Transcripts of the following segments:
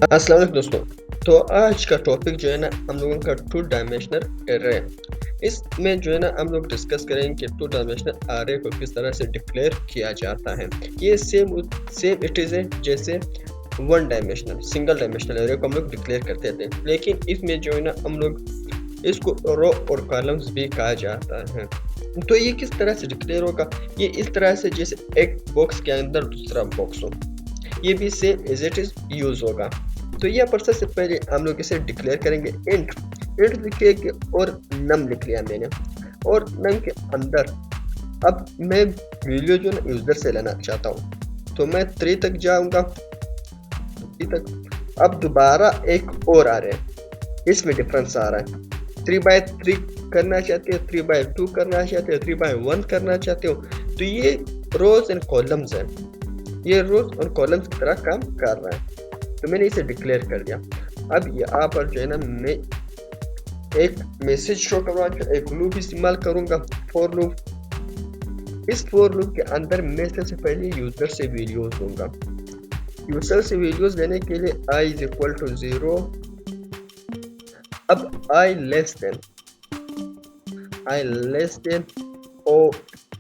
अस्सलाम वालेकुम दोस्तों। तो आज का टॉपिक जो है ना हम लोगों का टू डायमेंशनल एरे। इसमें जो है ना हम लोग डिस्कस करेंगे कि टू डायमेंशनल एरे को किस तरह से डिक्लेयर किया जाता है। ये सेम सेम इट इज़ है जैसे one dimensional single dimensional array को हम लोग डिक्लेयर करते थे, लेकिन इसमें जो है ना हम लोग इसको रो और कॉलम्स भी कहा जाता है। तो ये किस तरह से डिक्लेयर होगा? ये इस तरह से जैसे एक बॉक्स के अंदर दूसरा बॉक्स हो, ये भी same as it is use होगा। तो यहाँ पर सबसे पहले हम लोग इसे डिक्लेयर करेंगे इंट लिखेंगे और नम लिख लिया मैंने, और नम के अंदर अब मैं वैल्यू जो ना यूजर से लेना चाहता हूँ, तो मैं 3 तक जाऊंगा, 3 तक। अब दोबारा एक और आ रहे हैं, इसमें डिफरेंस आ रहा है। 3/3 करना चाहते हो, 3/2 करना चाहते हो, 3/1 करना चाहते हो। तो ये रोज एंड कॉलम्स है, ये रोज और कॉलम्स की तरह काम कर रहा है। तो मैंने इसे डिक्लेयर कर दिया। अब यहाँ पर जो है ना मैं एक मैसेज शो करवाऊंगा, एक लूप इस्तेमाल करूंगा, फॉर लूप। इस फॉर लूप के अंदर मैं सबसे पहले यूजर से वैल्यूज दूंगा। यूजर से वैल्यूज लेने के लिए i इज इक्वल टू 0। अब i लेस देन ओ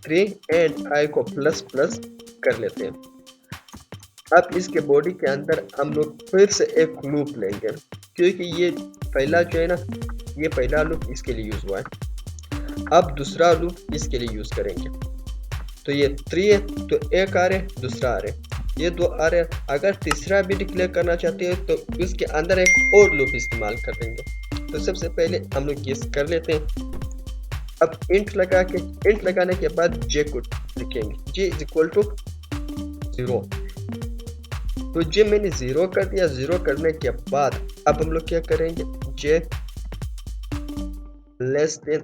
3 एंड i को प्लस प्लस कर लेते हैं। अब इसके बॉडी के अंदर हम लोग फिर से एक लूप लेंगे, क्योंकि ये पहला जो है ना ये पहला लूप इसके लिए यूज हुआ है। अब दूसरा लूप इसके लिए यूज करेंगे। तो ये 3 है तो एक आ रहे, दूसरा आ रहे, ये 2 आ रहे। अगर तीसरा भी डिक्लेयर करना चाहते हो तो इसके अंदर एक और लूप इस्तेमाल कर देंगे। तो सबसे पहले हम लोग ये कर लेते हैं। अब इंट लगाने के बाद जे को लिखेंगे, जे इज इक्वल टू 0। तो जे मैंने 0 कर दिया। 0 करने के बाद अब हम लोग क्या करेंगे, जे लेस देन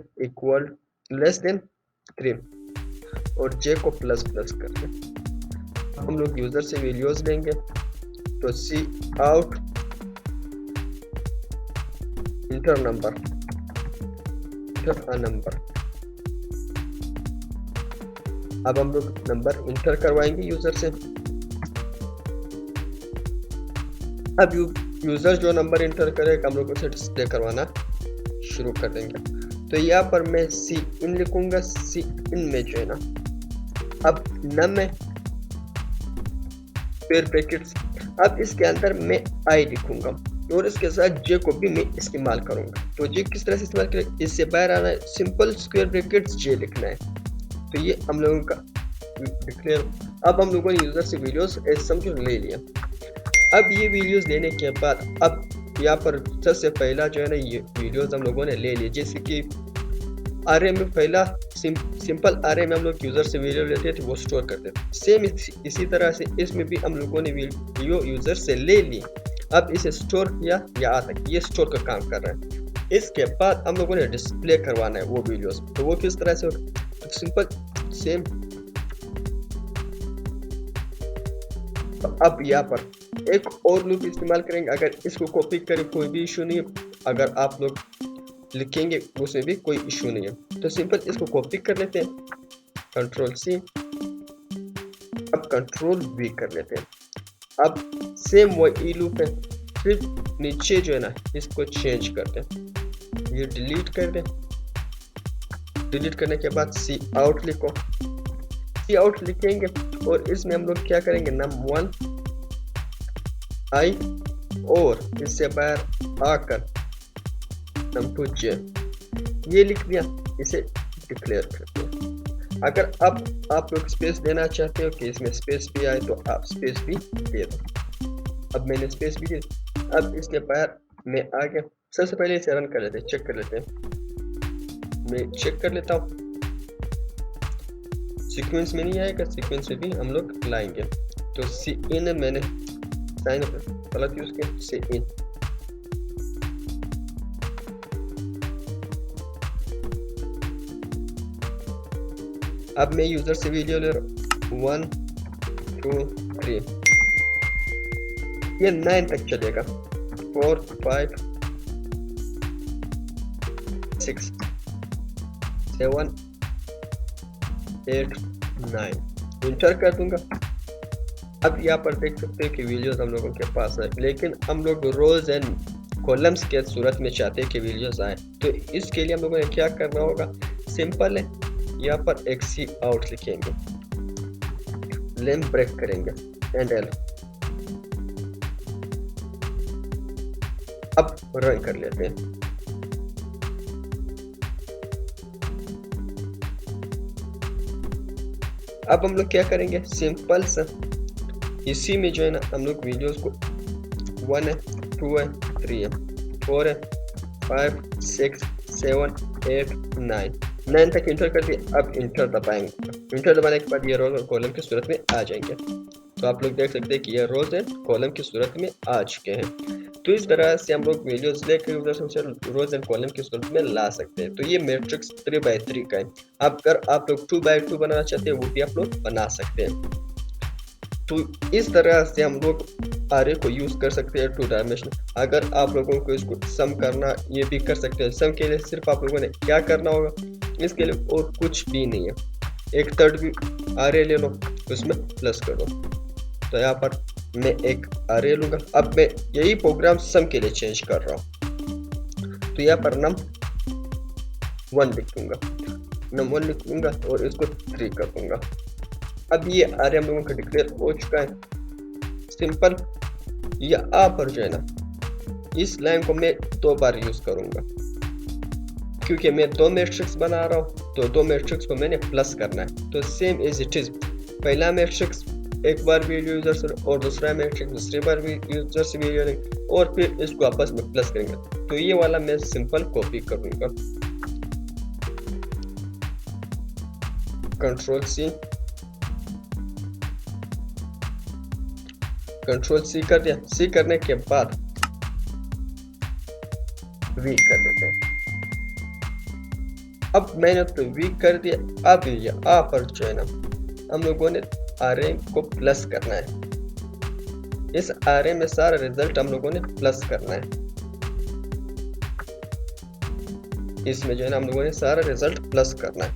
3 और जे को प्लस प्लस कर दें। हम लोग यूजर से वैल्यूज लेंगे, तो सी आउट इंटर नंबर। अब हम लोग नंबर इंटर करवाएंगे यूजर से। अब यूजर जो नंबर इंटर करेगा हम लोग उसे डिस्प्ले करवाना शुरू कर देंगे। तो यहाँ पर मैं सी इन लिखूंगा। सी इन में जो है ना अब नम है, फिर ब्रैकेट्स। अब इसके अंदर मैं आई लिखूंगा और इसके साथ जे को भी मैं इस्तेमाल करूंगा। तो जे किस तरह से इस्तेमाल करें, इससे बाहर आना है, सिंपल स्क्वायर ब्रैकेट्स जे लिखना है। तो ये हम लोगों का डिक्लेयर। अब हम लोगों ने यूजर से वीडियोस समझो ले लिया। अब ये वीडियोस लेने के बाद अब यहाँ पर सबसे पहला जो है ना ये वीडियोस हम लोगों ने ले लिए। जैसे कि आरए में पहला सिंपल आरए में हम लोग यूजर से वीडियो लेते थे, वो स्टोर करते थे। सेम इसी तरह से इसमें भी हम लोगों ने वीडियो यूजर से ले ली। अब इसे स्टोर किया, यहाँ तक ये स्टोर का काम कर रहा है। इसके बाद हम लोगों ने डिस्प्ले करवाना है वो वीडियोस। तो वो किस तरह से होगा, तो सिंपल सेम। तो अब यहाँ पर एक और लूप इस्तेमाल करेंगे। अगर इसको कॉपी करें कोई भी इशू नहीं है, अगर आप लोग लिखेंगे उसमें भी कोई इशू नहीं है। तो सिंपल इसको कॉपी कर लेते हैं, कंट्रोल सी। अब कंट्रोल वी कर लेते हैं। अब सेम वही लूप है, सिर्फ नीचे जो है ना इसको चेंज करते हैं, ये डिलीट कर दें। डिलीट करने के बाद सी आउट लिखो। सी आउट लिखेंगे और इसमें हम लोग क्या करेंगे, num1 i और इससे बाहर आकर num2 j ये लिख दिया। इसे डिक्लेयर करते हैं। अगर अब आप लोग स्पेस देना चाहते हो कि इसमें स्पेस भी आए तो आप स्पेस भी दे दो। अब मैंने स्पेस भी दी। अब इसके बाहर मैं आ गया। सबसे पहले इसे रन कर लेते हैं, चेक कर लेते हैं। मैं चेक कर लेता हूँ, सीक्वेंस में नहीं आएगा, सीक्वेंस में भी हम लोग लाएंगे। तो सी इन मैंने साइन गलत यूज किया, सी इन। अब मैं यूजर से वीडियो ले रहा हूँ 1 2 3, ये 9 तक चलेगा। 4 5 6 7 8 9 इंटर कर दूंगा। अब यहाँ पर देख सकते हैं कि वीडियोस हम लोगों के पास है, लेकिन हम लोग रोज एंड कॉलम्स के सूरत में चाहते हैं कि वीडियोस आए। तो इसके लिए हम लोगों ने क्या करना होगा, सिंपल है, यहाँ पर एक सी आउट लिखेंगे, लेम ब्रेक करेंगे एंड एल। अब रन कर लेते हैं। अब हम लोग क्या करेंगे, सिंपल सा इसी में जो है ना हम लोग वीडियोस को 1 है, 2 है, 3 है, 4 है, 5, 6, 7, 8, 9 तक इंटर कर दिए। अब इंटर दबाएंगे, इंटर दबाने के बाद ये रोज और कॉलम की सूरत में आ जाएंगे। तो आप लोग देख सकते हैं कि ये रोज एंड कॉलम की सूरत में आ चुके हैं। तो इस तरह से हम लोग वीडियोस लेकर उधर रोज एंड कॉलम की सूरत में ला सकते हैं। तो ये मैट्रिक्स 3x3 का है। अब अगर आप लोग 2x2 बनाना चाहते हैं वो भी आप लोग बना सकते हैं। तो इस तरह से हम लोग आरे को यूज कर सकते हैं 2 डायमेंशनल। अगर आप लोगों को इसको सम करना ये भी कर सकते हैं। सम के लिए सिर्फ आप लोगों ने क्या करना होगा, इसके लिए और कुछ भी नहीं है, एक थर्ड भी आरे ले लो, उसमें प्लस कर दो। तो यहाँ पर मैं एक अरे लूंगा। अब मैं यही प्रोग्राम सम के लिए चेंज कर रहा हूँ। तो यहाँ पर नम 1 लिख दूंगा, नम 1 लिख दूंगा और इसको 3 कर दूंगा। अब ये अरे हम लोगों का डिक्लेयर हो चुका है। सिंपल यहाँ पर जो है ना इस लाइन को मैं 2 बार यूज करूंगा, क्योंकि मैं 2 मैट्रिक्स बना रहा हूँ। तो 2 मैट्रिक्स को मैंने प्लस करना है। तो सेम एज इट इज, पहला मैट्रिक्स एक बार वीडियो यूजर से और दूसरा मैट्रिक्स दूसरी बार भी यूजर से वीडियो लेंगे और फिर इसको आपस में प्लस करेंगे। तो ये वाला मैं सिंपल कॉपी करूंगा, कंट्रोल सी कर दिया। सी करने के बाद वी कर देते हैं। अब मैंने तो वी कर दिया। अब यहाँ पर जो है ना हम लोगों ने आरे को प्लस करना है। इस आरे में सारा रिजल्ट हम लोगों ने प्लस करना है। इसमें जो है ना हम लोगों ने सारा रिजल्ट प्लस करना है।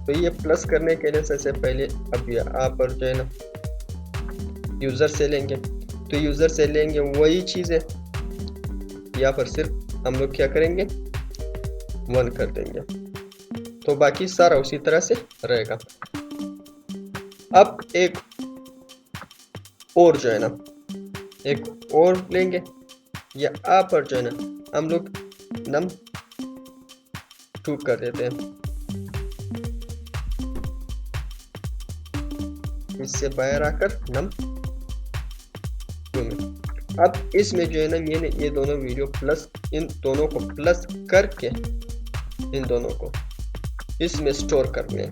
तो ये प्लस करने के लिए सबसे पहले अब यहाँ पर जो है ना यूजर से लेंगे। तो यूजर से लेंगे वही चीज है, यहाँ पर सिर्फ हम लोग क्या करेंगे 1 कर देंगे। तो बाकी सारा उसी तरह से रहेगा। अब एक और जो है ना एक और लेंगे, यहाँ पर जो है ना हम लोग नम 2 कर देते हैं। इससे बाहर आकर नम 2 में। अब इसमें जो है ना मैंने ये दोनों वीडियो प्लस इन दोनों को प्लस करके इन दोनों को इसमें स्टोर करने,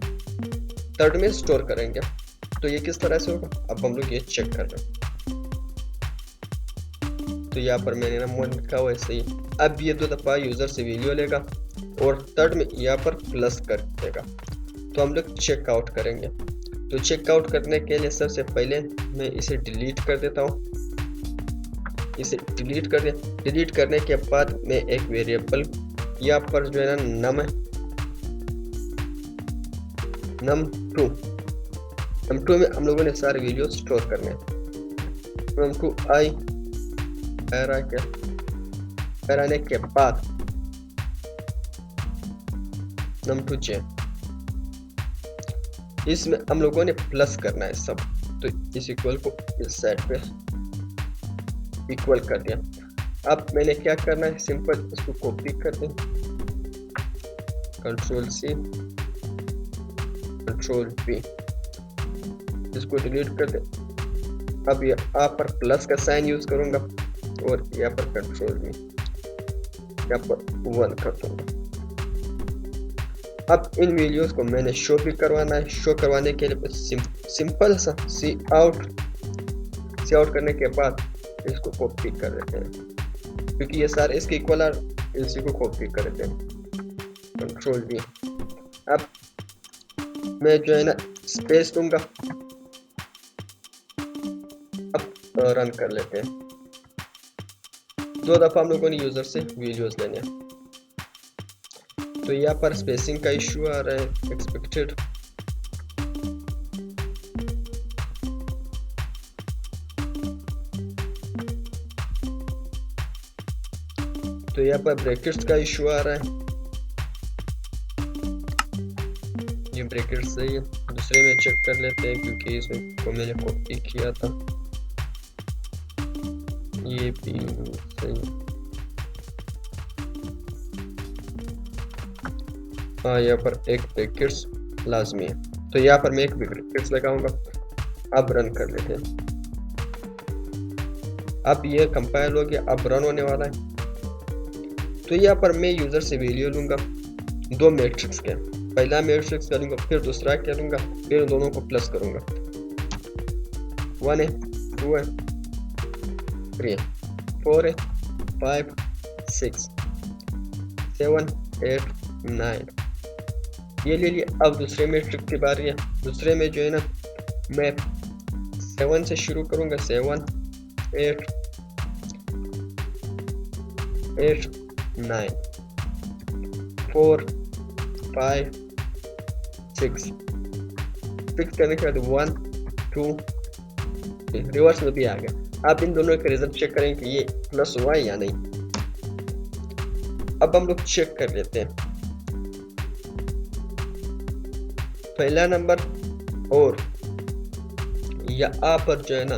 थर्ड में स्टोर करेंगे। तो ये किस तरह से होगा, अब हम लोग ये चेक कर रहे हैं। तो यहाँ पर मैंने ना 1 लिखा हुआ ऐसे ही। अब ये 2 दफा यूजर से वीडियो लेगा और थर्ड में यहाँ पर प्लस कर देगा। तो हम लोग चेकआउट करेंगे। तो चेकआउट करने के लिए सबसे पहले मैं इसे डिलीट कर देता हूँ। इसे डिलीट कर दिया। डिलीट करने के बाद मैं एक वेरिएबल यहाँ पर जो है ना नम है, नम 2 में हम लोगों ने सारे वीडियो स्टोर करने हैं। नम 2 आई आने के बाद नम 2 जे, इसमें हम लोगों ने प्लस करना है सब। तो इस इक्वल को इस साइड पे इक्वल कर दिया। अब मैंने क्या करना है, सिंपल इसको कॉपी कर दें, कंट्रोल सी कंट्रोल वी, इसको डिलीट कर दे। अब यहाँ पर प्लस का साइन यूज करूंगा और यहाँ पर कंट्रोल वी, यहाँ पर 1 कर दूंगा। अब इन वीडियोस को मैंने शो भी करवाना है। शो करवाने के लिए सिंपल सा सी आउट करने के बाद इसको कॉपी कर देते हैं, क्योंकि ये सारे इसके इक्वल है, इसी को कॉपी कर देते हैं, कंट्रोल वी। अब मैं जो है ना स्पेस दूंगा। अब रन कर लेते हैं। 2 दफा हम लोगों ने यूजर से वीडियोस लेने हैं। तो यहाँ पर स्पेसिंग का इश्यू आ रहा है, एक्सपेक्टेड तो यहाँ पर ब्रैकेट्स का इशू आ रहा है, ये ब्रैकेट्स सही है। दूसरे में चेक कर लेते हैं क्योंकि इसमें को मैंने कॉपी किया था, ये भी सही है। हाँ, यहाँ पर एक ब्रैकेट्स लाजमी है, तो यहाँ पर मैं एक ब्रैकेट्स लगाऊंगा। अब रन कर लेते हैं। अब ये कंपाइल हो गया, अब रन होने वाला है। तो यहाँ पर मैं यूजर से वैल्यू लूंगा दो मैट्रिक्स के, पहला मैट्रिक्स का लूंगा, फिर दूसरा क्या लूंगा, फिर दोनों को प्लस करूंगा। 1 है, 2 है, 3 है, 4 है, 5, 6, 7, 8, 9 ये ले लिया। अब दूसरे मैट्रिक्स की बारी है। दूसरे में जो है ना, मैं 7 से शुरू करूंगा। 7, 8, 8, 9, 4, 5, 6 करने के बाद 1, 2, रिवर्स में भी आ गया। अब इन दोनों का रिजल्ट चेक करें कि ये प्लस हुआ है या नहीं। अब हम लोग चेक कर लेते हैं। पहला नंबर और यहाँ पर जो है ना,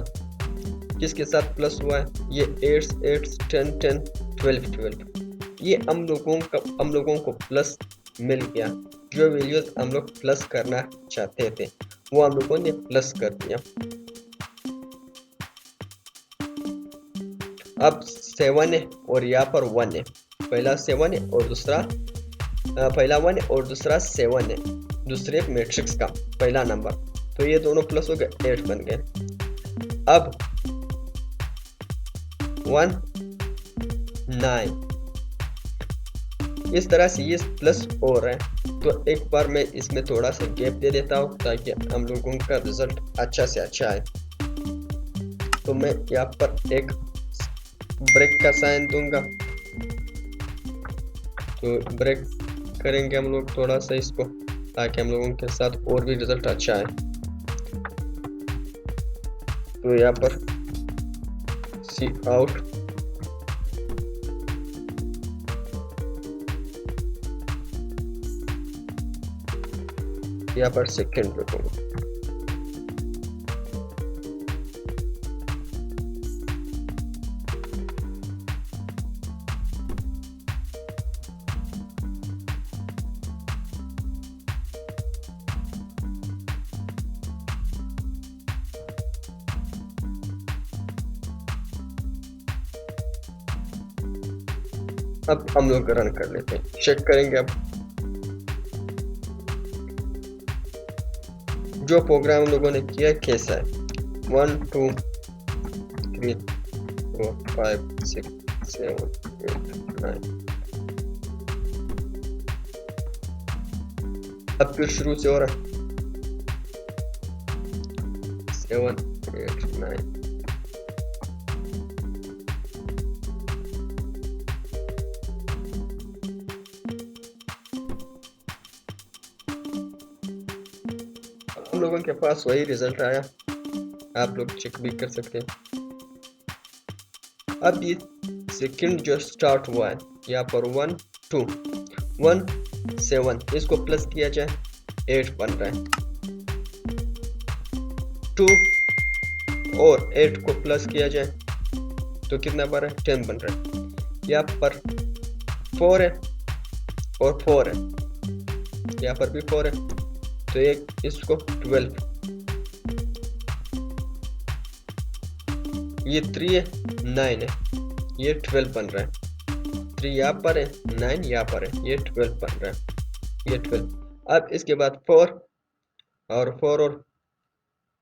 किसके साथ प्लस हुआ है, ये 8, 8, 10, 10, 12, 12 ये हम लोगों को प्लस मिल गया। जो वैल्यूज हम लोग प्लस करना चाहते थे वो हम लोगों ने प्लस कर दिया। अब 7 है और यहाँ पर 1 है। पहला 7 है और दूसरा पहला 1 है और दूसरा 7 है, दूसरे मैट्रिक्स का पहला नंबर। तो ये दोनों प्लस हो गए, 8 बन गए। अब 1, 9 इस तरह से ये प्लस हो रहा है। तो एक बार मैं इसमें थोड़ा सा गैप दे देता हूँ ताकि हम लोगों का रिजल्ट अच्छा से अच्छा है। तो मैं यहाँ पर एक ब्रेक का साइन दूंगा, तो ब्रेक करेंगे हम लोग थोड़ा सा इसको, ताकि हम लोगों के साथ और भी रिजल्ट अच्छा है। तो यहाँ पर सी आउट यहाँ पर सेकेंड रखूंगा। अब हम लोग रन कर लेते हैं, चेक करेंगे अब जो प्रोग्राम हम लोगों ने किया कैसा है। 1, 2, 3, 4, 5, 6, 7, 8, 9 अब फिर शुरू से हो रहा है। 7, 8, 9 हम लोगों के पास वही रिजल्ट आया, आप लोग चेक भी कर सकते हैं। अब ये सेकंड जो स्टार्ट हुआ है यहाँ पर 1, 2, 1, 7 इसको प्लस किया जाए 8 बन रहा है। 2 और 8 को प्लस किया जाए तो कितना बन रहा है, 10 बन रहा है। यहाँ पर 4 है और 4 है, यहाँ पर भी 4 है, तो एक इसको 12, ये 3 है, 9 है, ये 12 बन रहा है। 3 यहाँ पर है, 9 यहाँ पर है, ये 12 बन रहा है, ये 12। अब इसके बाद 4 और 4 और